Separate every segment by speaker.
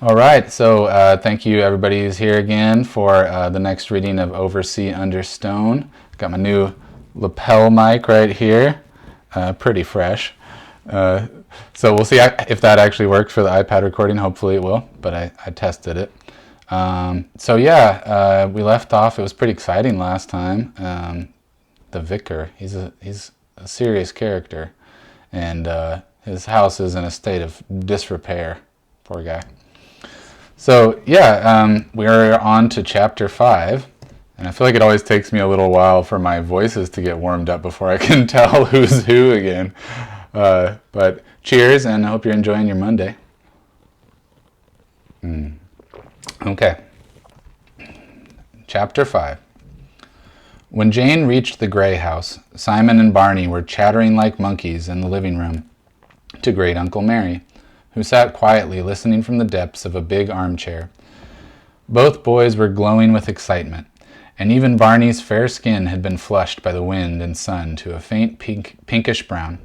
Speaker 1: All right, so thank you everybody who's here again for the next reading of OverSeaUnderstone. Got my new lapel mic right here, pretty fresh. Uh, so we'll see if that actually works for the iPad recording. Hopefully it will, but I tested it. We left off. It was pretty exciting last time. The vicar, he's a serious character, and his house is in a state of disrepair. Poor guy. So we're on to chapter 5, and I feel like it always takes me a little while for my voices to get warmed up before I can tell who's who again. But cheers, and I hope you're enjoying your Monday. Okay. Chapter 5. When Jane reached the Gray house, Simon and Barney were chattering like monkeys in the living room to Great Uncle Mary, who sat quietly listening from the depths of a big armchair. Both boys were glowing with excitement, and even Barney's fair skin had been flushed by the wind and sun to a faint pinkish brown.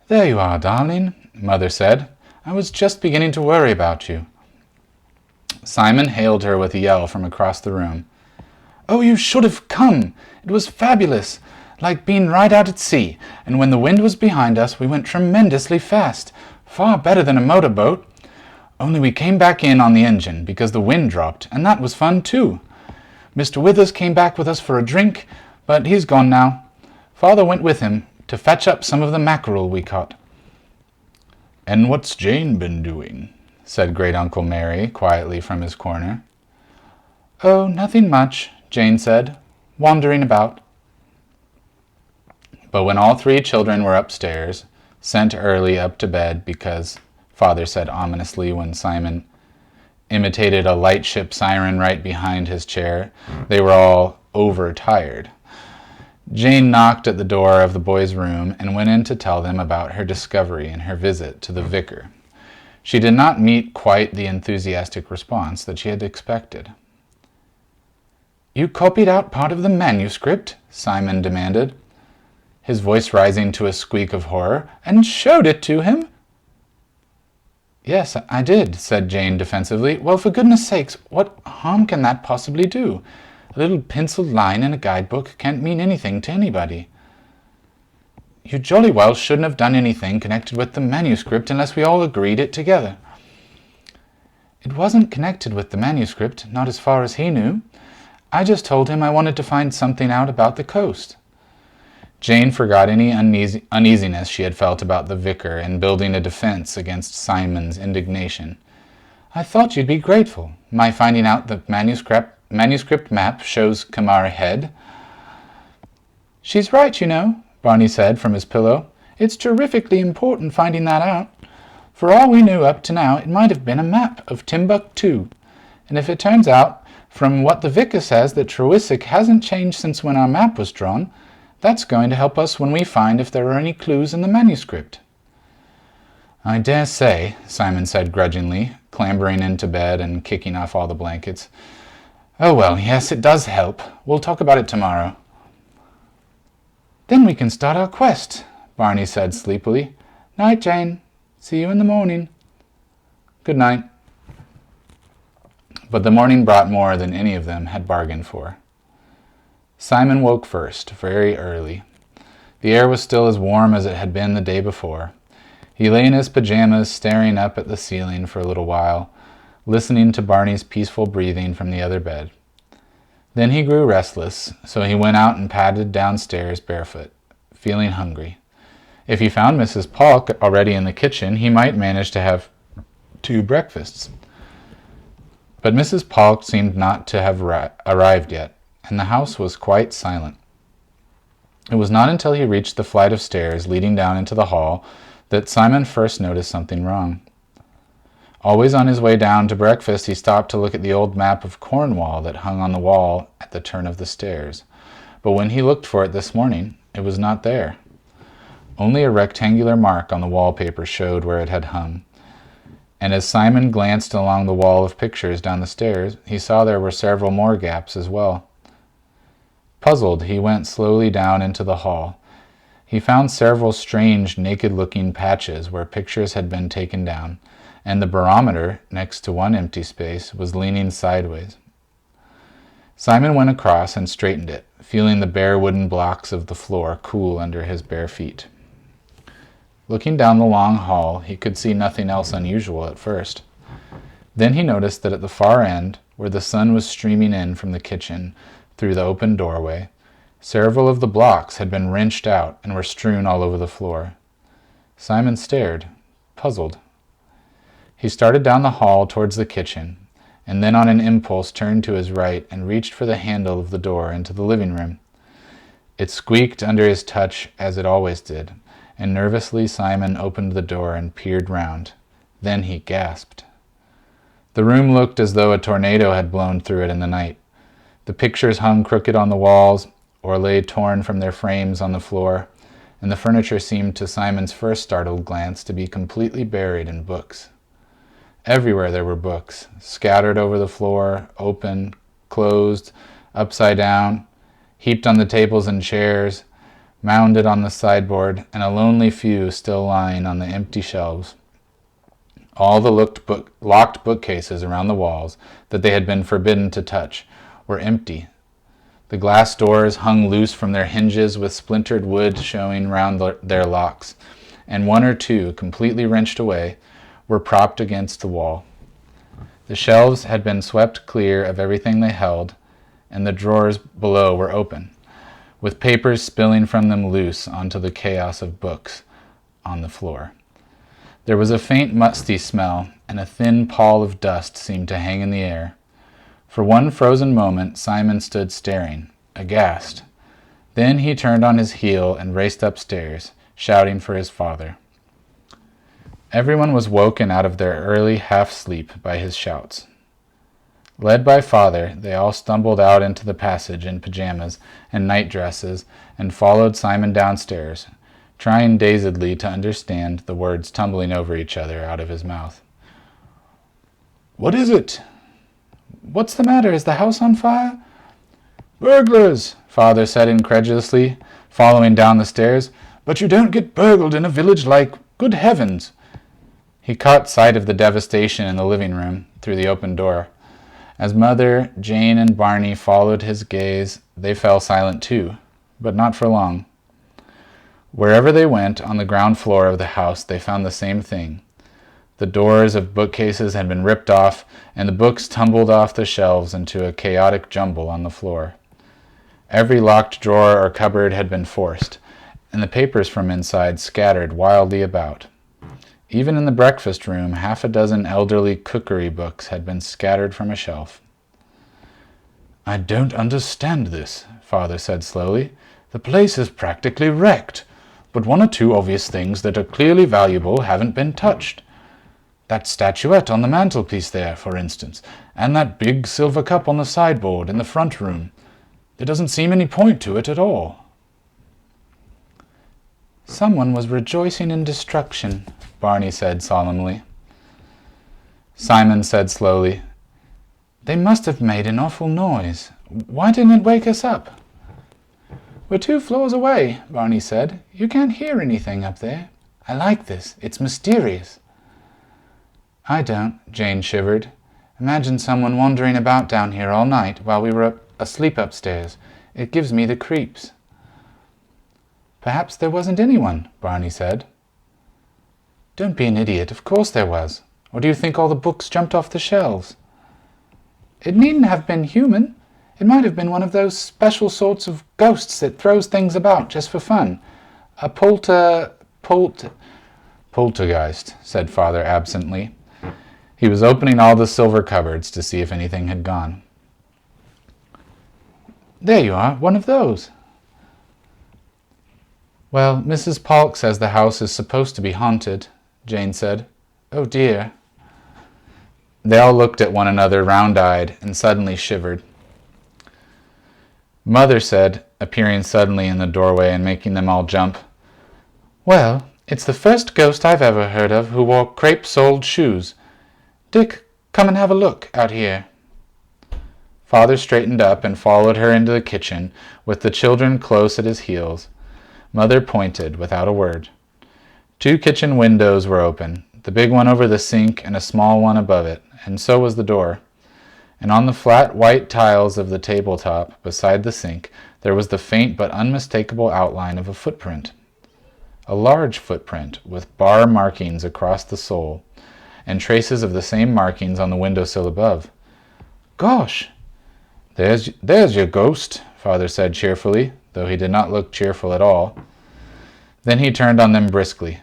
Speaker 1: "There you are, darling," Mother said. "I was just beginning to worry about you." Simon hailed her with a yell from across the room. "Oh, you should have come! It was fabulous! Like being right out at sea, and when the wind was behind us, we went tremendously fast. Far better than a motorboat. Only we came back in on the engine because the wind dropped, and that was fun too. Mr. Withers came back with us for a drink, but he's gone now. Father went with him to fetch up some of the mackerel we caught." "And what's Jane been doing?" said Great Uncle Mary quietly from his corner. "Oh, nothing much," Jane said, "wandering about." But when all three children were upstairs, sent early up to bed because, Father said ominously when Simon imitated a lightship siren right behind his chair, they were all overtired. Jane knocked at the door of the boys' room and went in to tell them about her discovery and her visit to the vicar. She did not meet quite the enthusiastic response that she had expected. "You copied out part of the manuscript?" Simon demanded, his voice rising to a squeak of horror, "and showed it to him?" "Yes, I did," said Jane defensively. "Well, for goodness sakes, what harm can that possibly do? A little penciled line in a guidebook can't mean anything to anybody." "You jolly well shouldn't have done anything connected with the manuscript unless we all agreed it together." "It wasn't connected with the manuscript, not as far as he knew. I just told him I wanted to find something out about the coast." Jane forgot any uneasiness she had felt about the vicar in building a defense against Simon's indignation. "I thought you'd be grateful. My finding out the manuscript map shows Kamar Head." "She's right, you know," Barney said from his pillow. "It's terrifically important finding that out. For all we knew up to now, it might have been a map of Timbuktu. And if it turns out, from what the vicar says, that Trewisic hasn't changed since when our map was drawn, that's going to help us when we find if there are any clues in the manuscript." "I dare say," Simon said grudgingly, clambering into bed and kicking off all the blankets. "Oh well, yes, it does help. We'll talk about it tomorrow." "Then we can start our quest," Barney said sleepily. "Night, Jane. See you in the morning." "Good night." But the morning brought more than any of them had bargained for. Simon woke first, very early. The air was still as warm as it had been the day before. He lay in his pajamas, staring up at the ceiling for a little while, listening to Barney's peaceful breathing from the other bed. Then he grew restless, so he went out and padded downstairs barefoot, feeling hungry. If he found Mrs. Polk already in the kitchen, he might manage to have 2 breakfasts. But Mrs. Polk seemed not to have arrived yet, and the house was quite silent. It was not until he reached the flight of stairs leading down into the hall that Simon first noticed something wrong. Always on his way down to breakfast, he stopped to look at the old map of Cornwall that hung on the wall at the turn of the stairs. But when he looked for it this morning, it was not there. Only a rectangular mark on the wallpaper showed where it had hung. And as Simon glanced along the wall of pictures down the stairs, he saw there were several more gaps as well. Puzzled, he went slowly down into the hall. He found several strange, naked-looking patches where pictures had been taken down, and the barometer, next to one empty space, was leaning sideways. Simon went across and straightened it, feeling the bare wooden blocks of the floor cool under his bare feet. Looking down the long hall, he could see nothing else unusual at first. Then he noticed that at the far end, where the sun was streaming in from the kitchen through the open doorway, several of the blocks had been wrenched out and were strewn all over the floor. Simon stared, puzzled. He started down the hall towards the kitchen, and then on an impulse turned to his right and reached for the handle of the door into the living room. It squeaked under his touch as it always did, and nervously Simon opened the door and peered round. Then he gasped. The room looked as though a tornado had blown through it in the night. The pictures hung crooked on the walls, or lay torn from their frames on the floor, and the furniture seemed to Simon's first startled glance to be completely buried in books. Everywhere there were books, scattered over the floor, open, closed, upside down, heaped on the tables and chairs, mounded on the sideboard, and a lonely few still lying on the empty shelves. All the locked bookcases around the walls that they had been forbidden to touch were empty. The glass doors hung loose from their hinges with splintered wood showing round their locks, and one or two, completely wrenched away, were propped against the wall. The shelves had been swept clear of everything they held, and the drawers below were open, with papers spilling from them loose onto the chaos of books on the floor. There was a faint musty smell, and a thin pall of dust seemed to hang in the air. For one frozen moment, Simon stood staring, aghast. Then he turned on his heel and raced upstairs, shouting for his father. Everyone was woken out of their early half-sleep by his shouts. Led by father, they all stumbled out into the passage in pajamas and night dresses and followed Simon downstairs, trying dazedly to understand the words tumbling over each other out of his mouth. "What is it?" "What's the matter? Is the house on fire?" "Burglars," father said incredulously, following down the stairs. "But you don't get burgled in a village like... Good heavens!" He caught sight of the devastation in the living room through the open door. As Mother, Jane, and Barney followed his gaze, they fell silent too, but not for long. Wherever they went on the ground floor of the house, they found the same thing. The doors of bookcases had been ripped off, and the books tumbled off the shelves into a chaotic jumble on the floor. Every locked drawer or cupboard had been forced, and the papers from inside scattered wildly about. Even in the breakfast room, 6 elderly cookery books had been scattered from a shelf. "I don't understand this," father said slowly. "The place is practically wrecked, but 1 or 2 obvious things that are clearly valuable haven't been touched. That statuette on the mantelpiece there, for instance, and that big silver cup on the sideboard in the front room. There doesn't seem any point to it at all." "Someone was rejoicing in destruction," Barney said solemnly. Simon said slowly, "They must have made an awful noise. Why didn't it wake us up?" "We're 2 floors away," Barney said. "You can't hear anything up there. I like this. It's mysterious." "I don't," Jane shivered. "Imagine someone wandering about down here all night while we were asleep upstairs. It gives me the creeps." "Perhaps there wasn't anyone," Barney said. "Don't be an idiot. Of course there was. Or do you think all the books jumped off the shelves?" "It needn't have been human. It might have been one of those special sorts of ghosts that throws things about just for fun. A poltergeist," said father absently. He was opening all the silver cupboards to see if anything had gone. "There you are, one of those." "Well, Mrs. Polk says the house is supposed to be haunted," Jane said. "Oh dear." They all looked at one another round-eyed and suddenly shivered. Mother said, appearing suddenly in the doorway and making them all jump, "Well, it's the first ghost I've ever heard of who wore crepe-soled shoes. Dick, come and have a look out here." Father straightened up and followed her into the kitchen, with the children close at his heels. Mother pointed without a word. 2 kitchen windows were open. the big one over the sink and a small one above it, and so was the door. And on the flat white tiles of the tabletop beside the sink there was the faint but unmistakable outline of a footprint. A large footprint with bar markings across the sole, and traces of the same markings on the windowsill above. "Gosh! There's your ghost," Father said cheerfully, though he did not look cheerful at all. Then he turned on them briskly.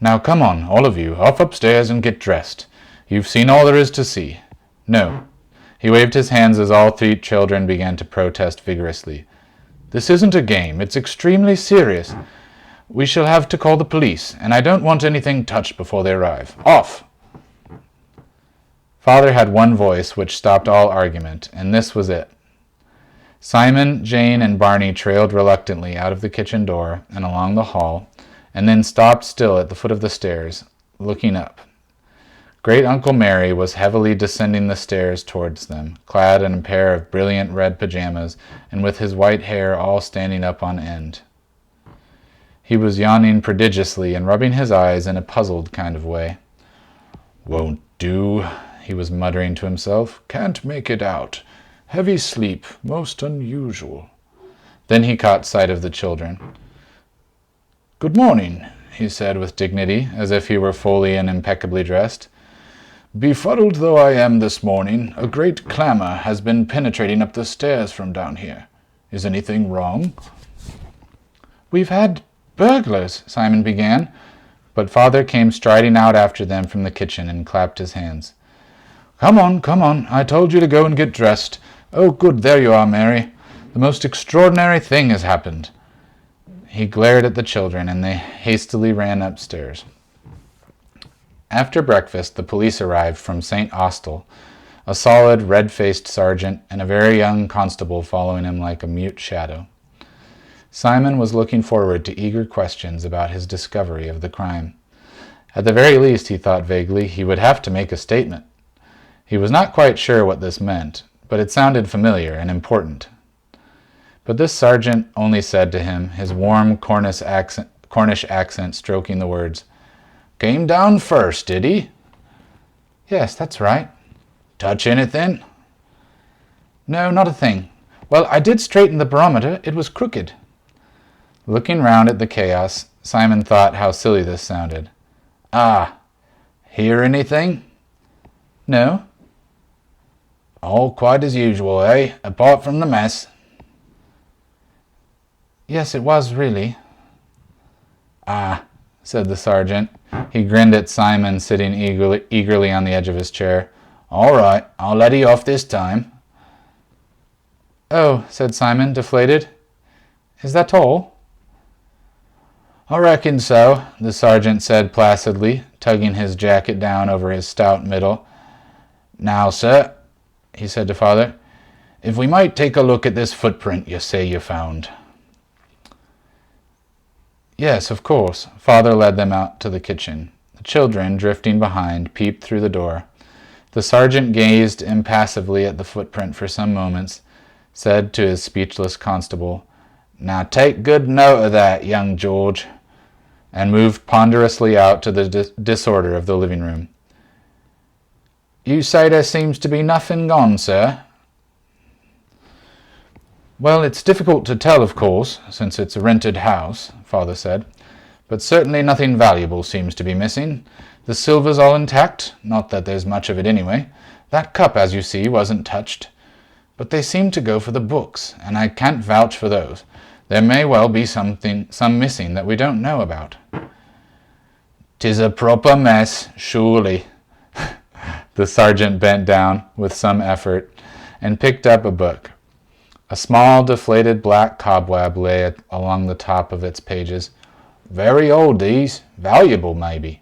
Speaker 1: "Now come on, all of you, off upstairs and get dressed. You've seen all there is to see." "No." He waved his hands as all three children began to protest vigorously. "This isn't a game. It's extremely serious. We shall have to call the police, and I don't want anything touched before they arrive. Off!" Father had one voice which stopped all argument, and this was it. Simon, Jane, and Barney trailed reluctantly out of the kitchen door and along the hall, and then stopped still at the foot of the stairs, looking up. Great Uncle Mary was heavily descending the stairs towards them, clad in a pair of brilliant red pajamas, and with his white hair all standing up on end. He was yawning prodigiously and rubbing his eyes in a puzzled kind of way. "Won't do," he was muttering to himself. "Can't make it out. Heavy sleep, most unusual." Then he caught sight of the children. "Good morning," he said with dignity, as if he were fully and impeccably dressed. "Befuddled though I am this morning, a great clamor has been penetrating up the stairs from down here. Is anything wrong?" "We've had burglars," Simon began, but Father came striding out after them from the kitchen and clapped his hands. Come on, I told you to go and get dressed. Oh, good, there you are, Mary. The most extraordinary thing has happened." He glared at the children, and they hastily ran upstairs. After breakfast, the police arrived from St. Austell, a solid, red-faced sergeant and a very young constable following him like a mute shadow. Simon was looking forward to eager questions about his discovery of the crime. At the very least, he thought vaguely, he would have to make a statement. He was not quite sure what this meant, but it sounded familiar and important. But this sergeant only said to him, his warm Cornish accent stroking the words, "Came down first, did he?" "Yes, that's right." "Touch anything?" "No, not a thing. Well, I did straighten the barometer. It was crooked." Looking round at the chaos, Simon thought how silly this sounded. "Ah, hear anything?" "No." "All quite as usual, eh? Apart from the mess?" "Yes, it was, really." "Ah," said the sergeant. He grinned at Simon, sitting eagerly on the edge of his chair. "All right, I'll let you off this time." "Oh," said Simon, deflated. "Is that all?" "I reckon so," the sergeant said placidly, tugging his jacket down over his stout middle. "Now, sir," he said to Father, "if we might take a look at this footprint you say you found." Yes, of course. Father led them out to the kitchen. The children, drifting behind, peeped through the door. The sergeant gazed impassively at the footprint for some moments, said to his speechless constable, "Now take good note of that, young George," and moved ponderously out to the disorder of the living room. "You say there seems to be nothing gone, sir?" "Well, it's difficult to tell, of course, since it's a rented house," Father said, "but certainly nothing valuable seems to be missing. The silver's all intact, not that there's much of it anyway. That cup, as you see, wasn't touched. But they seem to go for the books, and I can't vouch for those. There may well be some missing that we don't know about." "'Tis a proper mess, surely." The sergeant bent down with some effort and picked up a book. A small, deflated black cobweb lay along the top of its pages. "Very old, these. Valuable, maybe.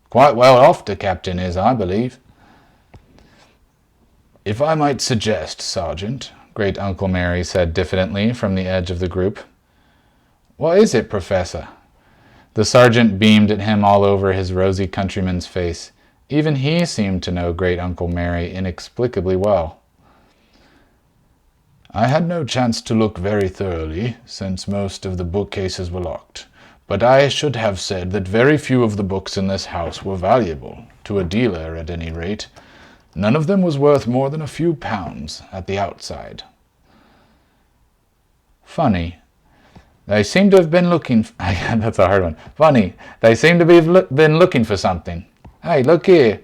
Speaker 1: Quite well off, the captain is, I believe." "If I might suggest, Sergeant," Great Uncle Mary said diffidently from the edge of the group. "What is it, Professor?" The sergeant beamed at him all over his rosy countryman's face. Even he seemed to know Great Uncle Mary inexplicably well. "I had no chance to look very thoroughly, since most of the bookcases were locked, But I should have said that very few of the books in this house were valuable, to a dealer at any rate. None of them was worth more than a few pounds at the outside. Funny. They seem to have been looking... That's a hard one. Funny. They seem to have been looking for something. Hey, look here.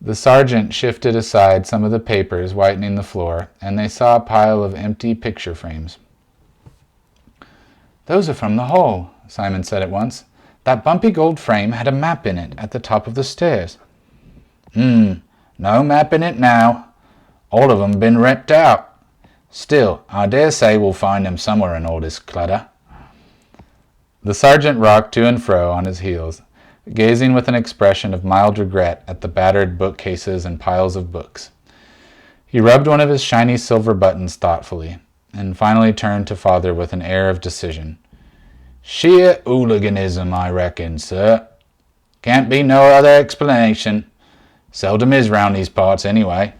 Speaker 1: The sergeant shifted aside some of the papers whitening the floor, and they saw a pile of empty picture frames. Those are from the hall, Simon said at once. That bumpy gold frame had a map in it at the top of the stairs. No map in it now. All of 'em been ripped out. Still, I dare say we'll find them somewhere in all this clutter. The sergeant rocked to and fro on his heels, gazing with an expression of mild regret at the battered bookcases and piles of books. He rubbed one of his shiny silver buttons thoughtfully, and finally turned to father with an air of decision. Sheer hooliganism, I reckon, sir. Can't be no other explanation. Seldom is round these parts, anyway.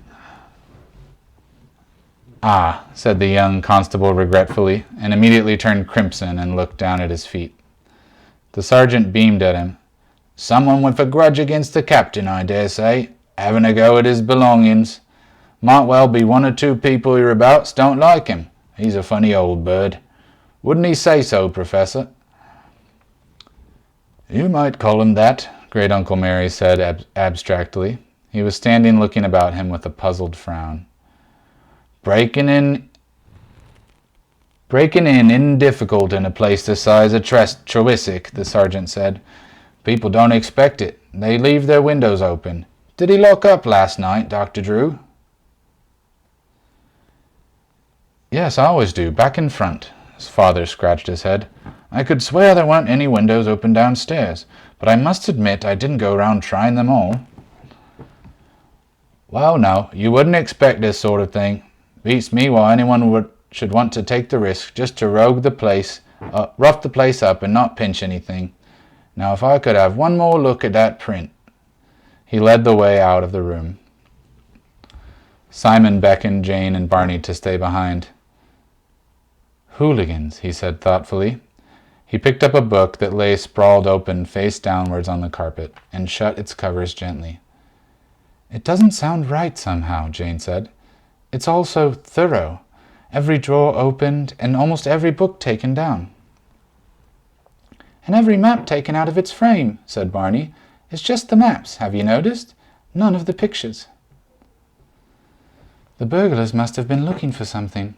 Speaker 1: Ah, said the young constable regretfully, and immediately turned crimson and looked down at his feet. The sergeant beamed at him. Someone with a grudge against the captain, I dare say, having a go at his belongings. Might well be one or two people hereabouts don't like him. He's a funny old bird. Wouldn't he say so, Professor? You might call him that, Great Uncle Mary said abstractly. He was standing looking about him with a puzzled frown. Breaking in difficult in a place the size of Trewisick, the sergeant said. People don't expect it. They leave their windows open. Did he lock up last night, Dr. Drew? Yes, I always do, back in front. His father scratched his head. I could swear there weren't any windows open downstairs, but I must admit I didn't go round trying them all. Well, no, you wouldn't expect this sort of thing. Beats me why anyone should want to take the risk just to rough the place up and not pinch anything. Now, if I could have one more look at that print. He led the way out of the room. Simon beckoned Jane and Barney to stay behind. Hooligans, he said thoughtfully. He picked up a book that lay sprawled open face downwards on the carpet and shut its covers gently. It doesn't sound right somehow, Jane said. It's all so thorough. Every drawer opened and almost every book taken down. And every map taken out of its frame, said Barney. It's just the maps, have you noticed? None of the pictures. The burglars must have been looking for something.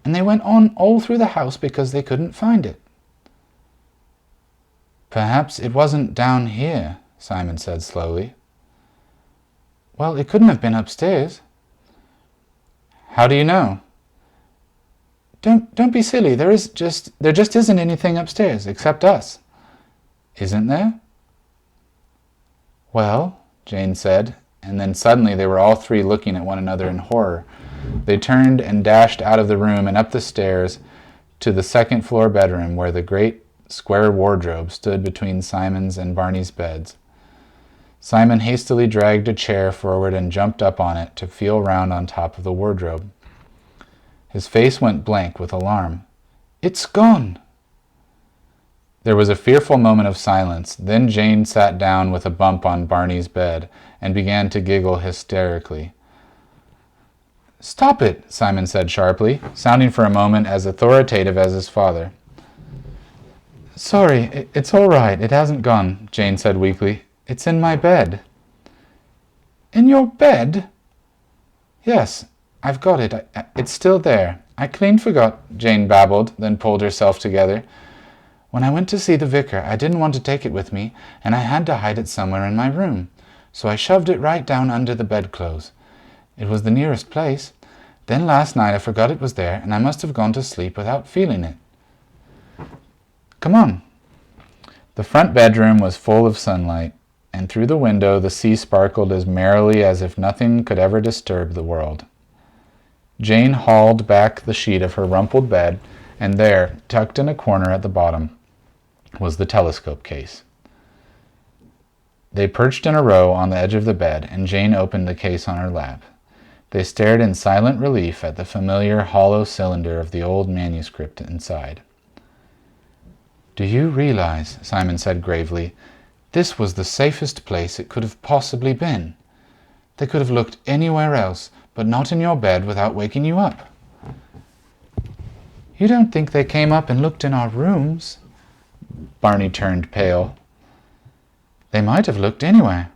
Speaker 1: And they went on all through the house because they couldn't find it. Perhaps it wasn't down here, Simon said slowly. Well, it couldn't have been upstairs. How do you know? Don't be silly. There just isn't anything upstairs except us. Isn't there? Well, Jane said, and then suddenly they were all three looking at one another in horror. They turned and dashed out of the room and up the stairs to the second-floor bedroom where the great square wardrobe stood between Simon's and Barney's beds. Simon hastily dragged a chair forward and jumped up on it to feel round on top of the wardrobe. His face went blank with alarm. It's gone! There was a fearful moment of silence. Then Jane sat down with a bump on Barney's bed and began to giggle hysterically. Stop it, Simon said sharply, sounding for a moment as authoritative as his father. Sorry, it's all right. It hasn't gone, Jane said weakly. It's in my bed. In your bed? Yes, I've got it. It's still there. I clean forgot, Jane babbled, then pulled herself together. When I went to see the vicar, I didn't want to take it with me, and I had to hide it somewhere in my room, so I shoved it right down under the bedclothes. It was the nearest place. Then last night I forgot it was there, and I must have gone to sleep without feeling it. Come on. The front bedroom was full of sunlight, and through the window the sea sparkled as merrily as if nothing could ever disturb the world. Jane hauled back the sheet of her rumpled bed, and there, tucked in a corner at the bottom, was the telescope case. They perched in a row on the edge of the bed, and Jane opened the case on her lap. They stared in silent relief at the familiar hollow cylinder of the old manuscript inside. Do you realize, Simon said gravely, this was the safest place it could have possibly been? They could have looked anywhere else, but not in your bed without waking you up. You don't think they came up and looked in our rooms? Barney turned pale. They might have looked anywhere.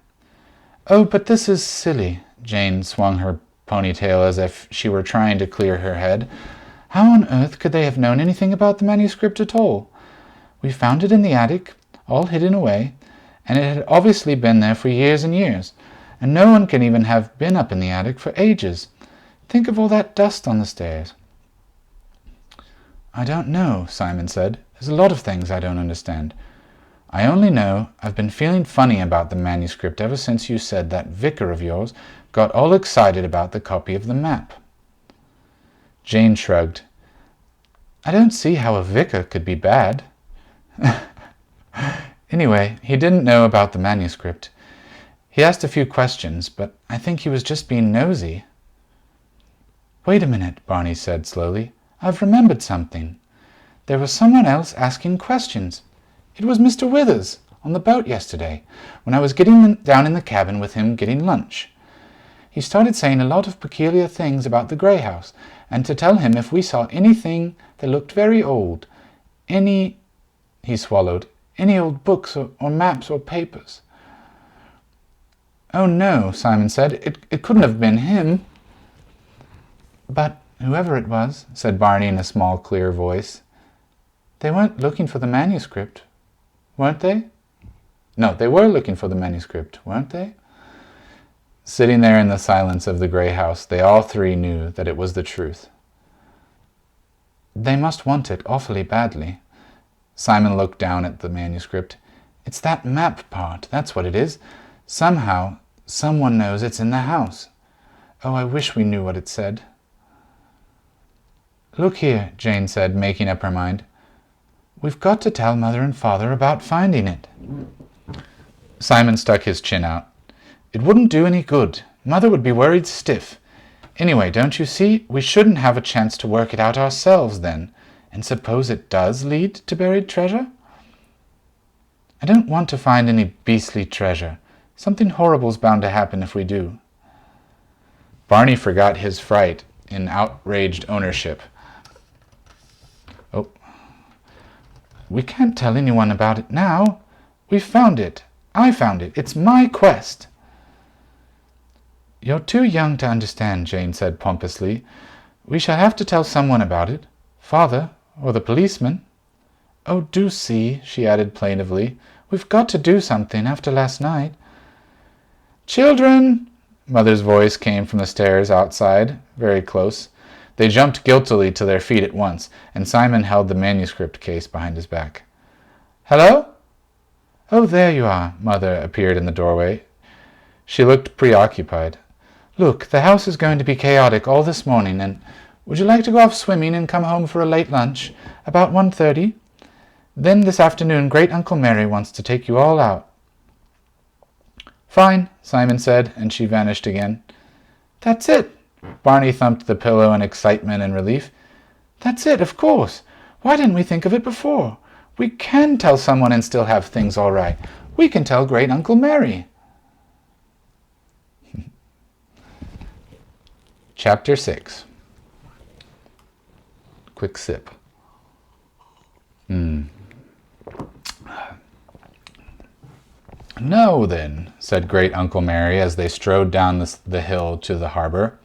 Speaker 1: Oh, but this is silly. Jane swung her ponytail as if she were trying to clear her head. How on earth could they have known anything about the manuscript at all? We found it in the attic, all hidden away, and it had obviously been there for years and years, and no one can even have been up in the attic for ages. Think of all that dust on the stairs. I don't know, Simon said. There's a lot of things I don't understand. I only know I've been feeling funny about the manuscript ever since you said that vicar of yours got all excited about the copy of the map. Jane shrugged. I don't see how a vicar could be bad. Anyway, he didn't know about the manuscript. He asked a few questions, but I think he was just being nosy. Wait a minute, Barney said slowly. I've remembered something. There was someone else asking questions. It was Mr. Withers on the boat yesterday, when I was getting down in the cabin with him getting lunch. He started saying a lot of peculiar things about the grey house, and to tell him if we saw anything that looked very old, he swallowed, any old books or maps or papers. Oh no, Simon said, it couldn't have been him. But whoever it was, said Barney in a small, clear voice, they weren't looking for the manuscript, weren't they? No, they were looking for the manuscript, weren't they? Sitting there in the silence of the grey house, they all three knew that it was the truth. They must want it awfully badly. Simon looked down at the manuscript. It's that map part, that's what it is. Somehow, someone knows it's in the house. Oh, I wish we knew what it said. Look here, Jane said, making up her mind. We've got to tell Mother and Father about finding it. Simon stuck his chin out. It wouldn't do any good. Mother would be worried stiff. Anyway, don't you see, we shouldn't have a chance to work it out ourselves then. And suppose it does lead to buried treasure? I don't want to find any beastly treasure. Something horrible's bound to happen if we do. Barney forgot his fright in outraged ownership. Oh, we can't tell anyone about it now. We found it. I found it. It's my quest. You're too young to understand, Jane said pompously. We shall have to tell someone about it. Father, or the policeman. Oh, do see, she added plaintively. We've got to do something after last night. Children! Mother's voice came from the stairs outside, very close. They jumped guiltily to their feet at once, and Simon held the manuscript case behind his back. Hello? Oh, there you are, Mother appeared in the doorway. She looked preoccupied. Look, the house is going to be chaotic all this morning, and would you like to go off swimming and come home for a late lunch, about 1:30? Then this afternoon Great Uncle Mary wants to take you all out. Fine, Simon said, and she vanished again. That's it. Barney thumped the pillow in excitement and relief. That's it, of course. Why didn't we think of it before? We can tell someone and still have things all right. We can tell Great Uncle Mary. Chapter 6. Quick sip. No, then, said Great Uncle Mary as they strode down the hill to the harbor.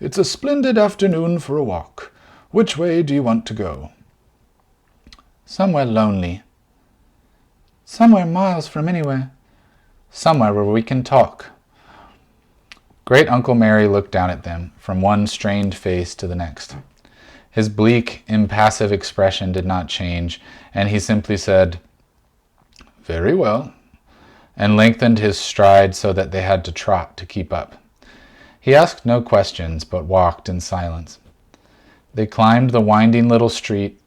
Speaker 1: It's a splendid afternoon for a walk. Which way do you want to go? Somewhere lonely. Somewhere miles from anywhere. Somewhere where we can talk. Great Uncle Mary looked down at them, from one strained face to the next. His bleak, impassive expression did not change, and he simply said, Very well, and lengthened his stride so that they had to trot to keep up. He asked no questions, but walked in silence. They climbed the winding little street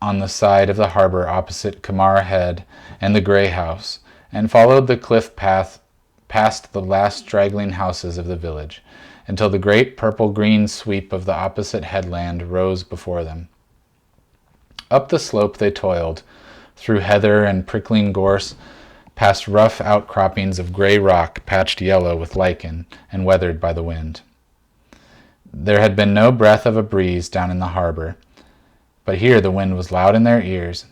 Speaker 1: on the side of the harbor opposite Kamara Head and the Grey House, and followed the cliff path past the last straggling houses of the village, until the great purple-green sweep of the opposite headland rose before them. Up the slope they toiled, through heather and prickling gorse, past rough outcroppings of gray rock patched yellow with lichen and weathered by the wind. There had been no breath of a breeze down in the harbor, but here the wind was loud in their ears.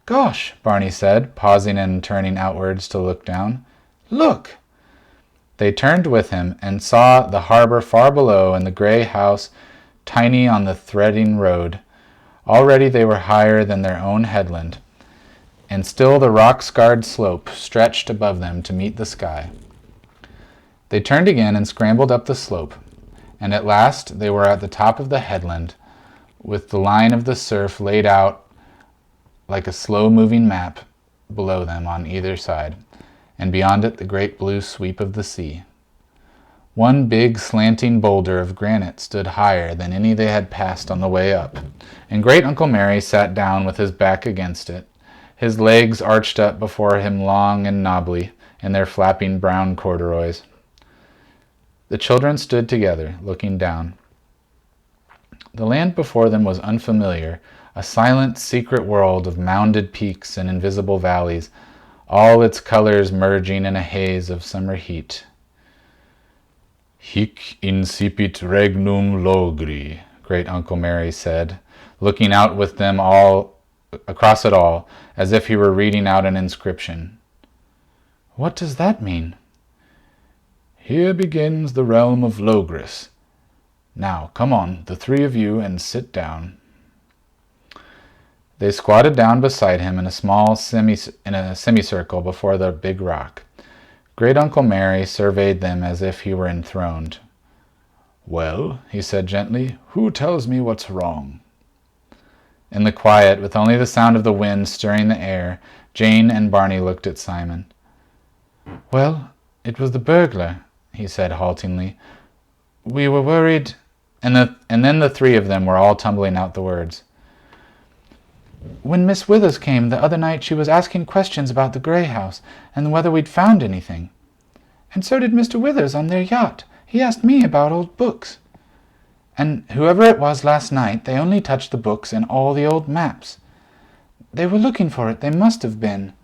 Speaker 1: "Gosh," Barney said, pausing and turning outwards to look down. "Look!" They turned with him and saw the harbor far below and the gray house tiny on the threading road. Already they were higher than their own headland, and still the rock-scarred slope stretched above them to meet the sky. They turned again and scrambled up the slope, and at last they were at the top of the headland, with the line of the surf laid out like a slow-moving map below them on either side, and beyond it the great blue sweep of the sea. One big slanting boulder of granite stood higher than any they had passed on the way up, and Great Uncle Mary sat down with his back against it, his legs arched up before him long and knobbly in their flapping brown corduroys. The children stood together, looking down. The land before them was unfamiliar, a silent, secret world of mounded peaks and invisible valleys, all its colors merging in a haze of summer heat. "Hic incipit regnum logri," Great Uncle Mary said, looking out with them all across it all, as if he were reading out an inscription. "What does that mean?" "Here begins the realm of Logris. Now, come on, the three of you, and sit down." They squatted down beside him in a small semicircle before the big rock. Great Uncle Mary surveyed them as if he were enthroned. "Well," he said gently, "who tells me what's wrong?" In the quiet, with only the sound of the wind stirring the air, Jane and Barney looked at Simon. "Well, it was the burglar," he said haltingly. "We were worried—" And then the three of them were all tumbling out the words. "When Miss Withers came the other night she was asking questions about the Grey House and whether we'd found anything. And so did Mr. Withers on their yacht. He asked me about old books. And whoever it was last night, they only touched the books and all the old maps. They were looking for it, they must have been.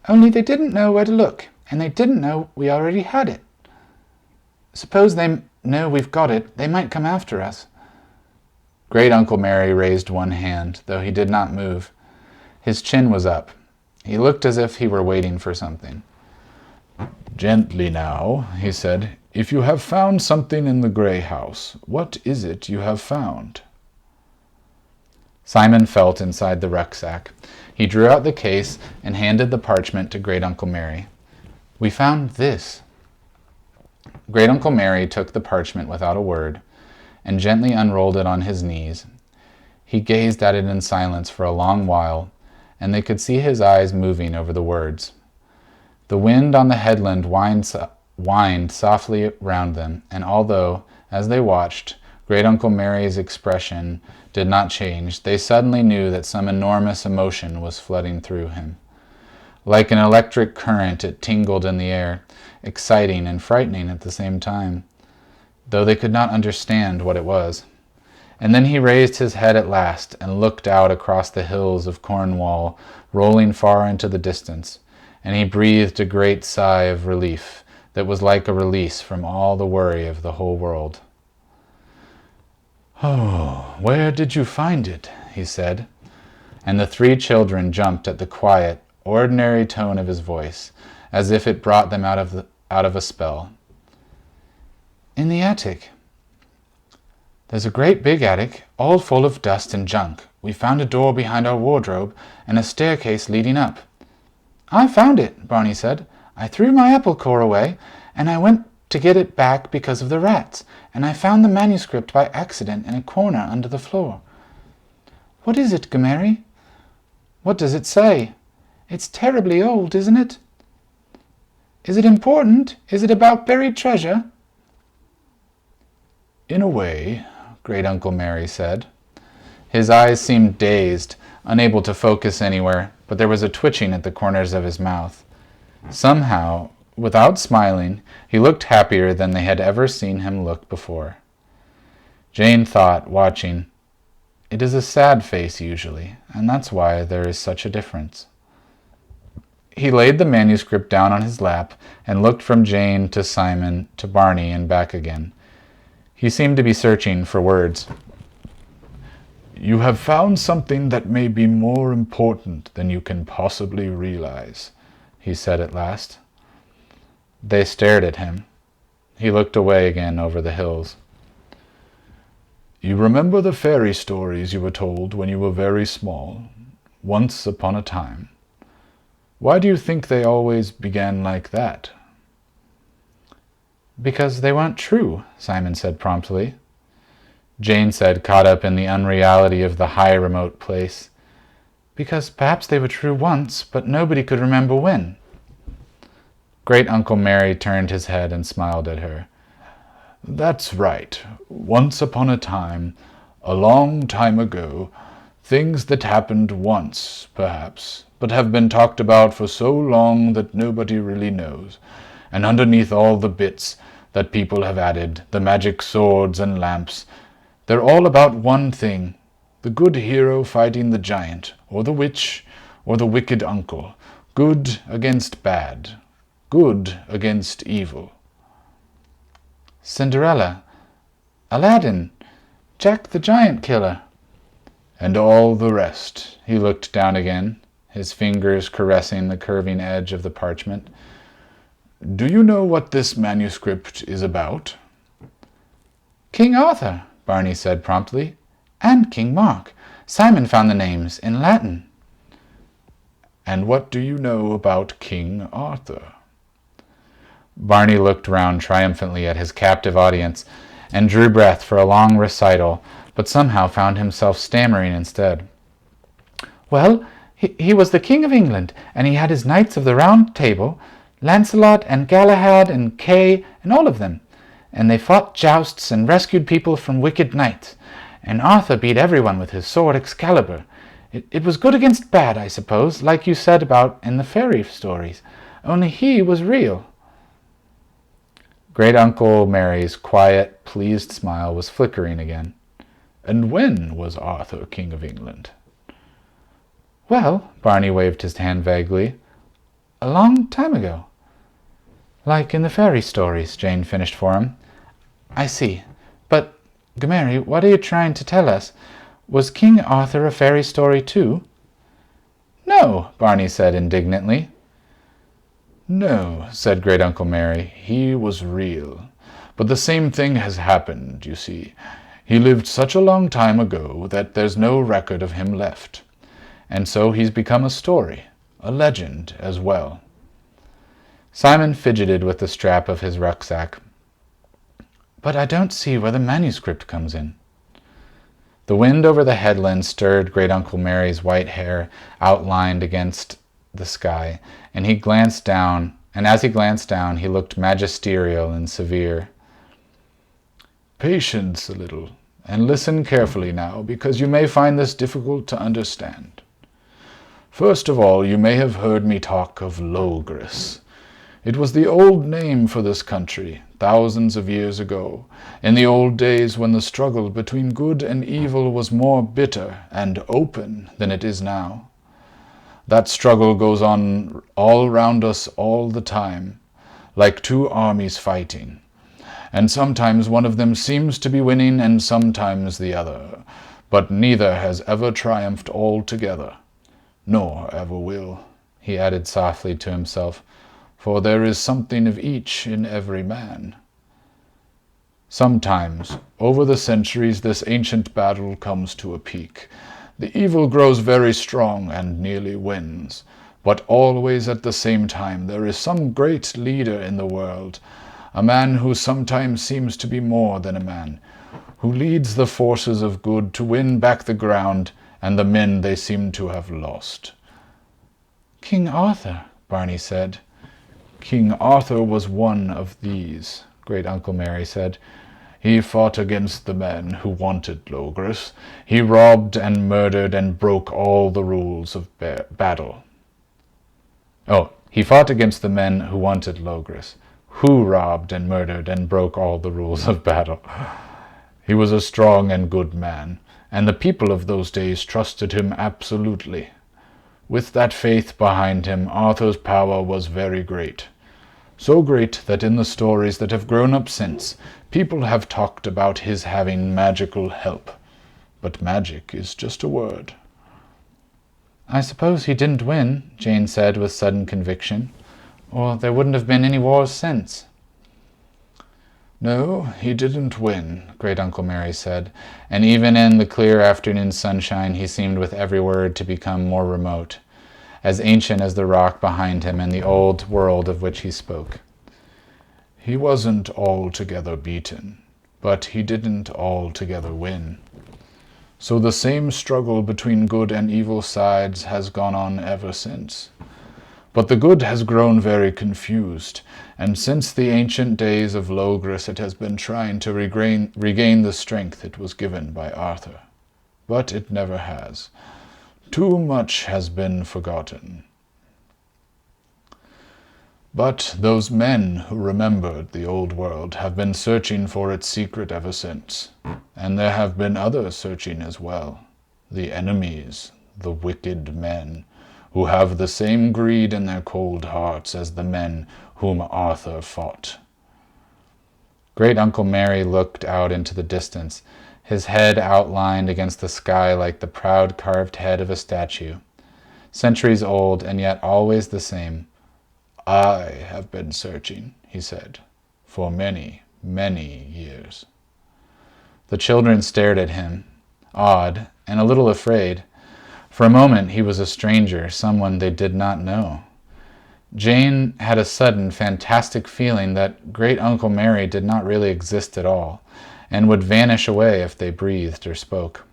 Speaker 1: Only they didn't know where to look, and they didn't know we already had it. Suppose they know we've got it, they might come after us." Great Uncle Mary raised one hand, though he did not move. His chin was up. He looked as if he were waiting for something. "Gently now," he said. "If you have found something in the Grey House, what is it you have found?" Simon felt inside the rucksack. He drew out the case and handed the parchment to Great Uncle Mary. "We found this." Great Uncle Mary took the parchment without a word and gently unrolled it on his knees. He gazed at it in silence for a long while, and they could see his eyes moving over the words. The wind on the headland whined softly round them, and although, as they watched, Great Uncle Mary's expression did not change, they suddenly knew that some enormous emotion was flooding through him. Like an electric current, it tingled in the air, exciting and frightening at the same time, though they could not understand what it was. And then he raised his head at last and looked out across the hills of Cornwall, rolling far into the distance, and he breathed a great sigh of relief that was like a release from all the worry of the whole world. "Oh, where did you find it?" he said, and the three children jumped at the quiet, ordinary tone of his voice, as if it brought them out of a spell. "In the attic. There's a great big attic, all full of dust and junk. We found a door behind our wardrobe and a staircase leading up." "I found it," Barney said. "I threw my apple core away, and I went to get it back because of the rats, and I found the manuscript by accident in a corner under the floor." "What is it, Gumary?" "What does it say?" "It's terribly old, isn't it?" "Is it important? Is it about buried treasure?" "In a way," Great Uncle Mary said. His eyes seemed dazed, unable to focus anywhere, but there was a twitching at the corners of his mouth. Somehow, without smiling, he looked happier than they had ever seen him look before. Jane thought, watching, It is a sad face usually, and that's why there is such a difference. He laid the manuscript down on his lap and looked from Jane to Simon to Barney and back again. He seemed to be searching for words. "You have found something that may be more important than you can possibly realize," he said at last. They stared at him. He looked away again over the hills. "You remember the fairy stories you were told when you were very small, once upon a time? Why do you think they always began like that?" "Because they weren't true," Simon said promptly. Jane said, caught up in the unreality of the high remote place, "Because perhaps they were true once, but nobody could remember when." Great-Uncle Mary turned his head and smiled at her. "That's right. Once upon a time, a long time ago, things that happened once, perhaps, but have been talked about for so long that nobody really knows. And underneath all the bits that people have added, the magic swords and lamps, they're all about one thing, the good hero fighting the giant, or the witch, or the wicked uncle, good against bad, good against evil." "Cinderella, Aladdin, Jack the Giant Killer." "And all the rest." He looked down again, his fingers caressing the curving edge of the parchment. "Do you know what this manuscript is about?" "King Arthur," Barney said promptly, "and King Mark. Simon found the names in Latin." "And what do you know about King Arthur?" Barney looked round triumphantly at his captive audience and drew breath for a long recital, but somehow found himself stammering instead. "Well, he was the King of England, and he had his Knights of the Round Table, Lancelot and Galahad and Kay and all of them, and they fought jousts and rescued people from wicked knights, and Arthur beat everyone with his sword Excalibur. It was good against bad, I suppose, like you said about in the fairy stories, only he was real." Great-Uncle Mary's quiet, pleased smile was flickering again. "And when was Arthur King of England?" "Well," Barney waved his hand vaguely, "a long time ago." "Like in the fairy stories," Jane finished for him. "I see. But, Gomeri, what are you trying to tell us? Was King Arthur a fairy story too?" "No," Barney said indignantly. "No," said Great-Uncle Mary, "he was real. But the same thing has happened, you see. He lived such a long time ago that there's no record of him left. And so he's become a story, a legend as well." Simon fidgeted with the strap of his rucksack. "But I don't see where the manuscript comes in." The wind over the headland stirred Great-Uncle Mary's white hair outlined against the sky, and as he glanced down, he looked magisterial and severe. "Patience a little, and listen carefully now, because you may find this difficult to understand. First of all, you may have heard me talk of Logres. It was the old name for this country, thousands of years ago, in the old days when the struggle between good and evil was more bitter and open than it is now. That struggle goes on all round us all the time, like two armies fighting, and sometimes one of them seems to be winning and sometimes the other, but neither has ever triumphed altogether, nor ever will," he added softly to himself, "for there is something of each in every man. Sometimes, over the centuries, this ancient battle comes to a peak. The evil grows very strong and nearly wins, but always at the same time there is some great leader in the world, a man who sometimes seems to be more than a man, who leads the forces of good to win back the ground and the men they seem to have lost." "King Arthur," Barney said. "King Arthur was one of these," Great-Uncle Mary said. "He fought against the men who wanted Logres. He robbed and murdered and broke all the rules of battle." "Oh, he fought against the men who wanted Logres, who robbed and murdered and broke all the rules of battle. He was a strong and good man, and the people of those days trusted him absolutely. With that faith behind him, Arthur's power was very great. So great that in the stories that have grown up since, people have talked about his having magical help. But magic is just a word.
Speaker 2: I suppose he didn't win, Jane said with sudden conviction, or there wouldn't have been any wars since.
Speaker 1: No, he didn't win, Great-Uncle Mary said, and even in the clear afternoon sunshine he seemed with every word to become more remote, as ancient as the rock behind him and the old world of which he spoke. He wasn't altogether beaten, but he didn't altogether win. So the same struggle between good and evil sides has gone on ever since. But the good has grown very confused, and since the ancient days of Logres it has been trying to regain the strength it was given by Arthur. But it never has. Too much has been forgotten. But those men who remembered the old world have been searching for its secret ever since, and there have been others searching as well. The enemies, the wicked men, who have the same greed in their cold hearts as the men whom Arthur fought.
Speaker 2: Great-Uncle Mary looked out into the distance, his head outlined against the sky like the proud carved head of a statue, centuries old and yet always the same.
Speaker 1: I have been searching, he said, for many, many years.
Speaker 2: The children stared at him, awed and a little afraid. For a moment he was a stranger, someone they did not know. Jane had a sudden, fantastic feeling that Great-Uncle Mary did not really exist at all, and would vanish away if they breathed or spoke.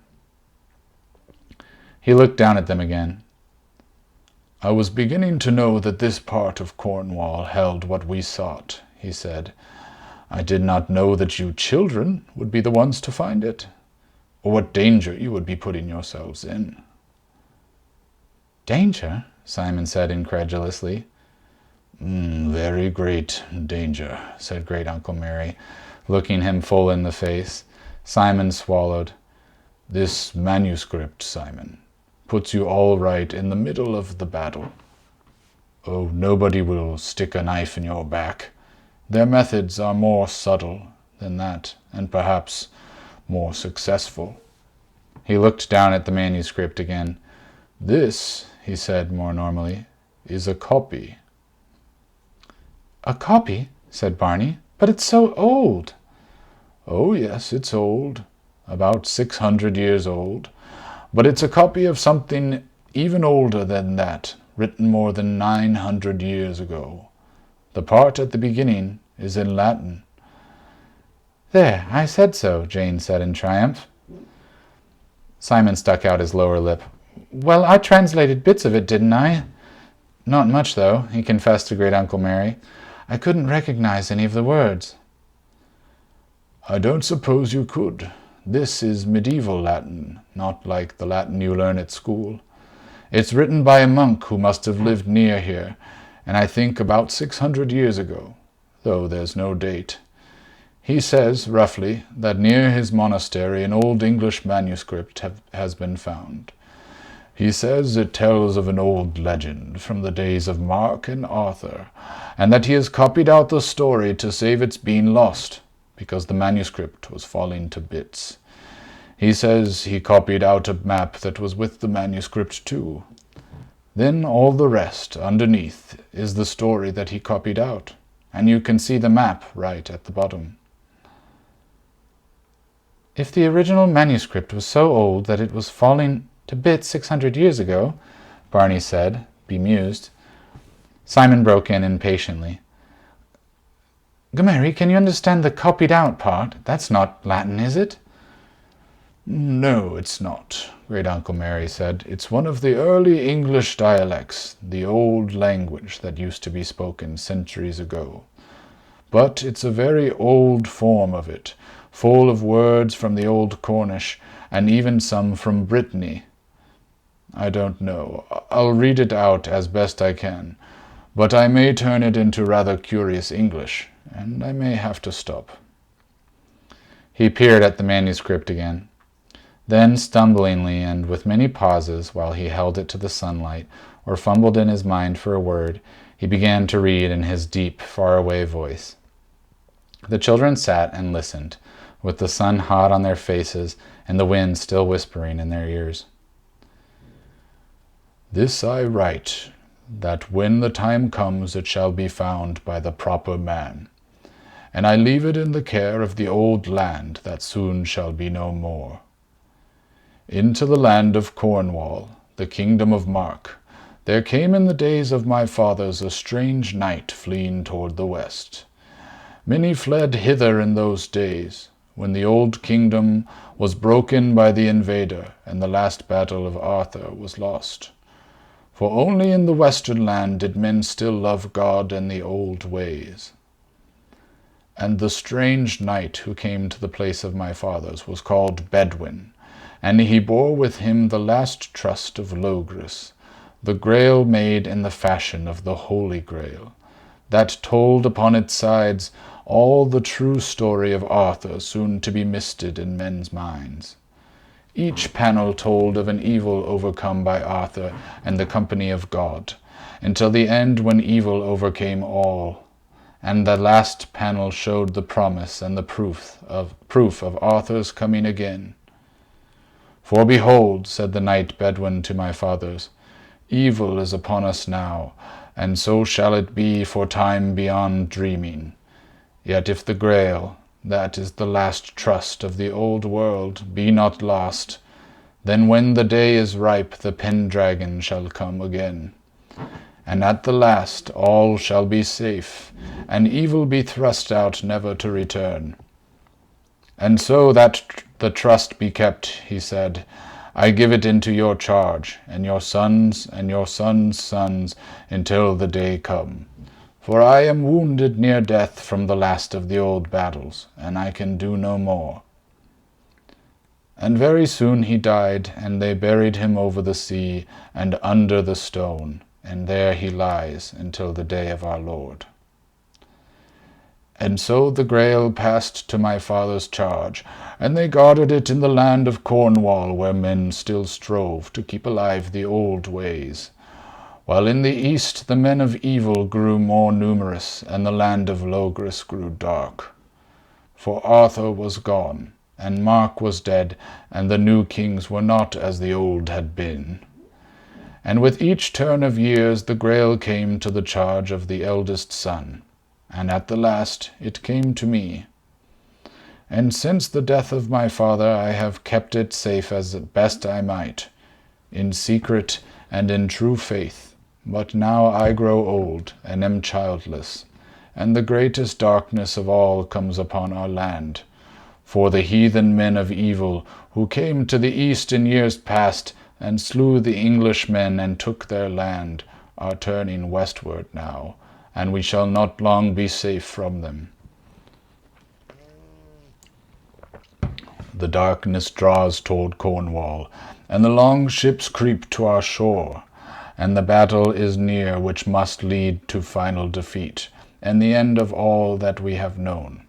Speaker 2: He looked down at them again.
Speaker 1: I was beginning to know that this part of Cornwall held what we sought, he said. I did not know that you children would be the ones to find it, or what danger you would be putting yourselves in.
Speaker 2: Danger? Simon said incredulously.
Speaker 1: Very great danger, said Great-Uncle Mary, looking him full in the face.
Speaker 2: Simon swallowed.
Speaker 1: This manuscript, Simon, puts you all right in the middle of the battle. Oh, nobody will stick a knife in your back. Their methods are more subtle than that, and perhaps more successful.
Speaker 2: He looked down at the manuscript again.
Speaker 1: This, he said more normally, is a copy.
Speaker 2: A copy? Said Barney. But it's so old.
Speaker 1: Oh, yes, it's old. About 600 years old. But it's a copy of something even older than that, written more than 900 years ago. The part at the beginning is in Latin.
Speaker 2: There, I said so, Jane said in triumph. Simon stuck out his lower lip. Well, I translated bits of it, didn't I? Not much, though, he confessed to Great-Uncle Mary. I couldn't recognize any of the words.
Speaker 1: I don't suppose you could. This is medieval Latin, not like the Latin you learn at school. It's written by a monk who must have lived near here, and I think about 600 years ago, though there's no date. He says, roughly, that near his monastery an old English manuscript has been found. He says it tells of an old legend from the days of Mark and Arthur, and that he has copied out the story to save its being lost, because the manuscript was falling to bits. He says he copied out a map that was with the manuscript too. Then all the rest, underneath, is the story that he copied out, and you can see the map right at the bottom.
Speaker 2: If the original manuscript was so old that it was falling to bits 600 years ago, Barney said, bemused. Simon broke in impatiently. Mary, can you understand the copied out part? That's not Latin, is it?
Speaker 1: No, it's not, Great-Uncle Mary said. It's one of the early English dialects, the old language that used to be spoken centuries ago. But it's a very old form of it, full of words from the old Cornish, and even some from Brittany. I don't know. I'll read it out as best I can, but I may turn it into rather curious English, and I may have to stop.
Speaker 2: He peered at the manuscript again. Then, stumblingly and with many pauses while he held it to the sunlight, or fumbled in his mind for a word, he began to read in his deep, far-away voice. The children sat and listened, with the sun hot on their faces and the wind still whispering in their ears. "This I write, that when the time comes it shall be found by the proper man. And I leave it in the care of the old land that soon shall be no more. Into the land of Cornwall, the kingdom of Mark, there came in the days of my fathers a strange knight fleeing toward the west. Many fled hither in those days, when the old kingdom was broken by the invader, and the last battle of Arthur was lost. For only in the western land did men still love God and the old ways. And the strange knight who came to the place of my fathers was called Bedwin, and he bore with him the last trust of Logris, the grail made in the fashion of the Holy Grail, that told upon its sides all the true story of Arthur soon to be misted in men's minds. Each panel told of an evil overcome by Arthur and the company of God, until the end when evil overcame all, and the last panel showed the promise and the proof of Arthur's coming again. For behold, said the knight Bedwin to my fathers, evil is upon us now, and so shall it be for time beyond dreaming. Yet if the Grail, that is the last trust of the old world, be not lost, then when the day is ripe the Pendragon shall come again. And at the last all shall be safe, and evil be thrust out never to return. And so that the trust be kept, he said, I give it into your charge, and your sons' sons, until the day come. For I am wounded near death from the last of the old battles, and I can do no more. And very soon he died, and they buried him over the sea, and under the stone, and there he lies until the day of our Lord. And so the Grail passed to my father's charge, and they guarded it in the land of Cornwall, where men still strove to keep alive the old ways. While in the east the men of evil grew more numerous, and the land of Logris grew dark. For Arthur was gone, and Mark was dead, and the new kings were not as the old had been. And with each turn of years the Grail came to the charge of the eldest son, and at the last it came to me. And since the death of my father I have kept it safe as best I might, in secret and in true faith. But now I grow old, and am childless, and the greatest darkness of all comes upon our land. For the heathen men of evil, who came to the east in years past, and slew the Englishmen and took their land, are turning westward now, and we shall not long be safe from them. The darkness draws toward Cornwall, and the long ships creep to our shore, and the battle is near which must lead to final defeat, and the end of all that we have known.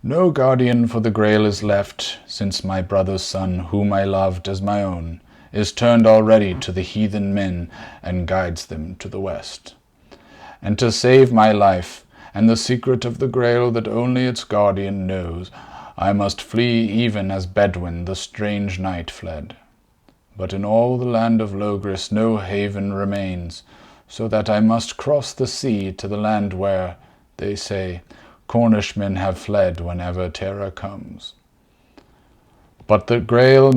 Speaker 2: No guardian for the Grail is left, since my brother's son, whom I loved as my own, is turned already to the heathen men, and guides them to the west. And to save my life, and the secret of the Grail that only its guardian knows, I must flee even as Bedwin the strange knight fled. But in all the land of Logris no haven remains, so that I must cross the sea to the land where, they say, Cornishmen have fled whenever terror comes. But the Grail